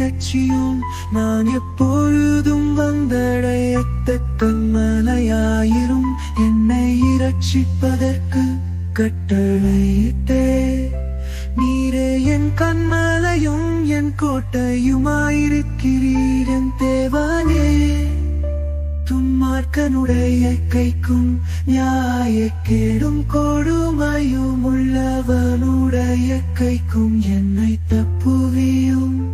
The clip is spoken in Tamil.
இரட்சியும். நான் எப்பொழுதும் வந்தடையத்தக்க மலையாயிரும். என்னை இரட்சிப்பதற்கு கட்டளையிட்டே. நீரே என் கண்மலையும் என் கோட்டையுமாயிருக்கிறீர் என் தேவனே. துன்மார்க்கனுடைய கைக்கும் நியாயக்கேடும் கொடுமையும் உள்ளவனுடைய கைக்கும் என்னை தப்புவியும்.